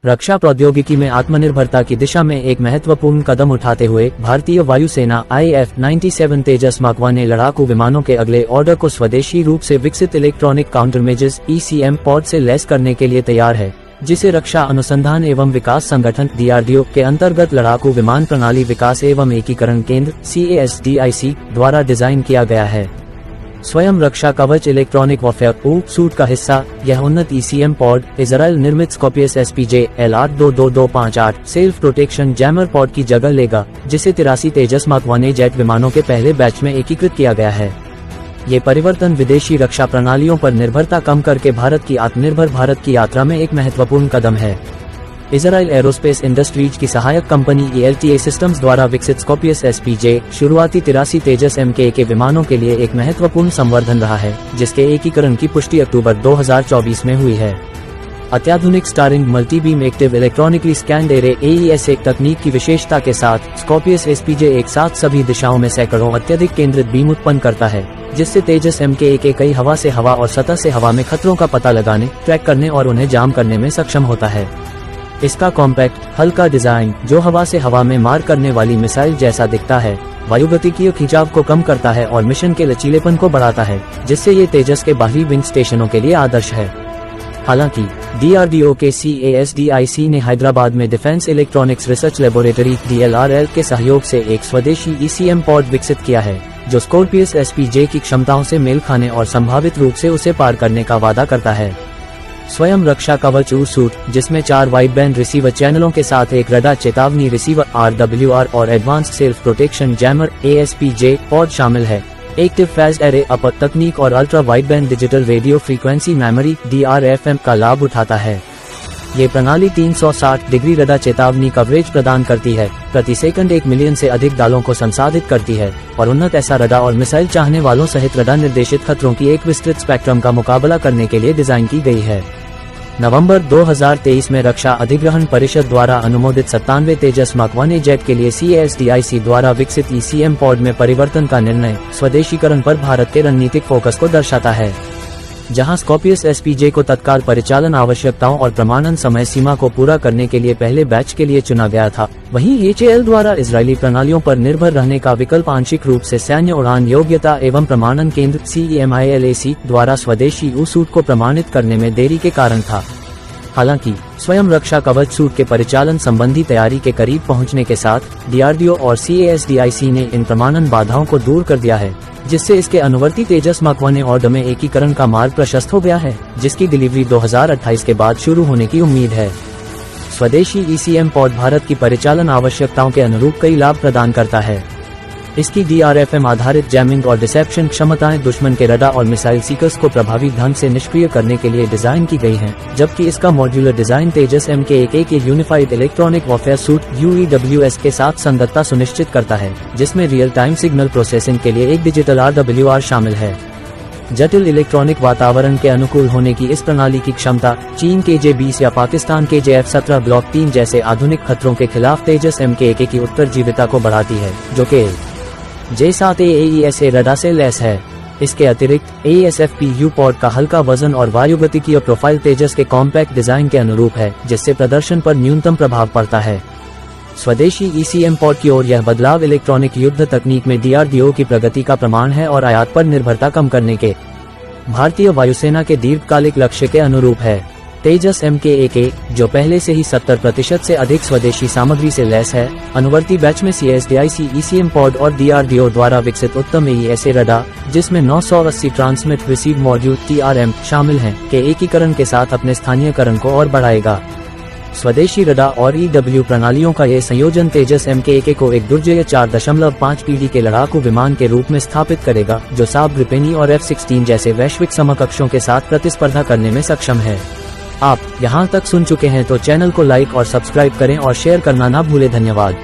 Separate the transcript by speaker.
Speaker 1: रक्षा प्रौद्योगिकी में आत्मनिर्भरता की दिशा में एक महत्वपूर्ण कदम उठाते हुए भारतीय वायुसेना IF-97 तेजस मार्क 1 लड़ाकू विमानों के अगले ऑर्डर को स्वदेशी रूप से विकसित इलेक्ट्रॉनिक काउंटरमेजर्स ECM पॉड से लैस करने के लिए तैयार है, जिसे रक्षा अनुसंधान एवं विकास संगठन DRDO के अंतर्गत लड़ाकू विमान प्रणाली विकास एवं एकीकरण केंद्र CASDIC द्वारा डिजाइन किया गया है। स्वयं रक्षा कवच इलेक्ट्रॉनिक वॉरफेयर सूट का हिस्सा यह उन्नत ECM पॉड इजराइल निर्मित Scorpius SPJ LR22258 self protection jammer pod की जगह लेगा, जिसे 83 तेजस मार्क 1 जेट विमानों के पहले बैच में एकीकृत किया गया है। ये परिवर्तन विदेशी रक्षा प्रणालियों पर निर्भरता कम करके भारत की आत्मनिर्भर भारत की यात्रा में एक महत्वपूर्ण कदम है। इजराइल एरोस्पेस इंडस्ट्रीज की सहायक कंपनी ELTA सिस्टम्स द्वारा विकसित स्कॉर्पियस SPJ शुरुआती 83 तेजस MK के विमानों के लिए एक महत्वपूर्ण संवर्धन रहा है, जिसके एकीकरण की पुष्टि अक्टूबर 2024 में हुई है। अत्याधुनिक starring multi beam active electronically scanned array AES एक तकनीक की विशेषता के साथ स्कॉर्पियस SPJ एक साथ सभी दिशाओं में सैकड़ों अत्यधिक केंद्रित बीम उत्पन्न करता है, जिससे तेजस MK के कई हवा से हवा और सतह से हवा में खतरों का पता लगाने, ट्रैक करने और उन्हें जाम करने में सक्षम होता है। इसका कॉम्पैक्ट हल्का डिजाइन, जो हवा से हवा में मार करने वाली मिसाइल जैसा दिखता है, वायुगतिकीय खिंचाव को कम करता है और मिशन के लचीलेपन को बढ़ाता है, जिससे ये तेजस के बाहरी विंग स्टेशनों के लिए आदर्श है। हालांकि DRDO के CASDIC ने हैदराबाद में defence electronics research laboratory DLRL के सहयोग से एक स्वदेशी ECM पॉड विकसित किया है, जो स्कॉर्पियस SPJ की क्षमताओं से मेल खाने और संभावित रूप से उसे पार करने का वादा करता है। स्वयं रक्षा कवच सूट, जिसमें 4 वाइड बैंड रिसीवर चैनलों के साथ एक रडार चेतावनी रिसीवर RWR और advance self protection jammer ASPJ pod शामिल है, एक्टिव फेज एरे अपर तकनीक और ultra wide band digital radio frequency memory DRFM का लाभ उठाता है। ये प्रणाली 360 डिग्री रडार चेतावनी कवरेज प्रदान करती है, प्रति सेकंड 1 मिलियन से अधिक दालों को संसाधित करती है और उन्नत ऐसा रडार और मिसाइल चाहने वालों सहित रडार निर्देशित खतरों की एक विस्तृत स्पेक्ट्रम का मुकाबला करने के लिए डिजाइन की गई है। नवंबर 2023 में रक्षा अधिग्रहण परिषद द्वारा अनुमोदित 97 तेजस मार्क 1 जेट के लिए CASDIC द्वारा विकसित ECM पॉड में परिवर्तन का निर्णय स्वदेशीकरण पर भारत के रणनीतिक फोकस को दर्शाता है। जहां स्कॉर्पियस SPJ को तत्काल परिचालन आवश्यकताओं और प्रमाणन समय सीमा को पूरा करने के लिए पहले बैच के लिए चुना गया था, वहीं HAL द्वारा इजरायली प्रणालियों पर निर्भर रहने का विकल्प आंशिक रूप से सैन्य उड़ान योग्यता एवं प्रमाणन केंद्र CEMILAC द्वारा स्वदेशी सूट को प्रमाणित करने में देरी के कारण था। हालांकि स्वयं रक्षा कवच सूट के परिचालन संबंधी तैयारी के करीब पहुंचने के साथ DRDO और CASDIC ने इन प्रमाणन बाधाओं को दूर कर दिया है, जिससे इसके अनुवर्ती तेजस मार्क 1 ऑर्डर में एकीकरण का मार्ग प्रशस्त हो गया है, जिसकी डिलीवरी 2028 के बाद शुरू होने की उम्मीद है। स्वदेशी ECM पॉड भारत की परिचालन आवश्यकताओं के अनुरूप कई लाभ प्रदान करता है। इसकी DRFM आधारित जैमिंग और डिसेप्शन क्षमताएं दुश्मन के रडार और मिसाइल सीकर्स को प्रभावी ढंग से निष्क्रिय करने के लिए डिजाइन की गई हैं, जबकि इसका मॉड्यूलर डिजाइन तेजस MK के unified electronic warfare suit UEWS के साथ संगतता सुनिश्चित करता है, जिसमें रियल टाइम सिग्नल प्रोसेसिंग के लिए एक डिजिटल RWR शामिल है। जटिल इलेक्ट्रॉनिक वातावरण के अनुकूल होने की इस प्रणाली की क्षमता चीन के J-20 या पाकिस्तान के JF-17 ब्लॉक 3 जैसे आधुनिक खतरों के खिलाफ तेजस MK की उत्तरजीविता को बढ़ाती है, जो कि J-7 AESA रडार से लैस है। इसके अतिरिक्त AESFPU पॉड का हल्का वजन और वायुगतिकीय प्रोफाइल तेजस के कॉम्पैक्ट डिजाइन के अनुरूप है, जिससे प्रदर्शन पर न्यूनतम प्रभाव पड़ता है। स्वदेशी ECM पॉड की ओर यह बदलाव इलेक्ट्रॉनिक युद्ध तकनीक में DRDO की प्रगति का प्रमाण है और आयात पर निर्भरता कम करने के भारतीय वायुसेना के दीर्घकालिक लक्ष्य के अनुरूप है। तेजस MK जो पहले से ही 70% से अधिक स्वदेशी सामग्री से लैस है, अनुवर्ती बैच में CASDIC ECM पॉड और DRDO द्वारा विकसित उत्तम AESA रडार, जिसमें 980 ट्रांसमिट रिसीव मॉड्यूल TRM शामिल हैं, के एकीकरण के साथ अपने स्थानीयकरण को और बढ़ाएगा। स्वदेशी रडार और EW प्रणालियों का यह संयोजन तेजस MK को एक दुर्जय 4.5 पीढ़ी के लड़ाकू विमान के रूप में स्थापित करेगा, जो साब ग्रिपेनी और F-16 जैसे वैश्विक समकक्षों के साथ प्रतिस्पर्धा करने में सक्षम है। आप यहां तक सुन चुके हैं तो चैनल को लाइक और सब्सक्राइब करें और शेयर करना ना भूलें। धन्यवाद।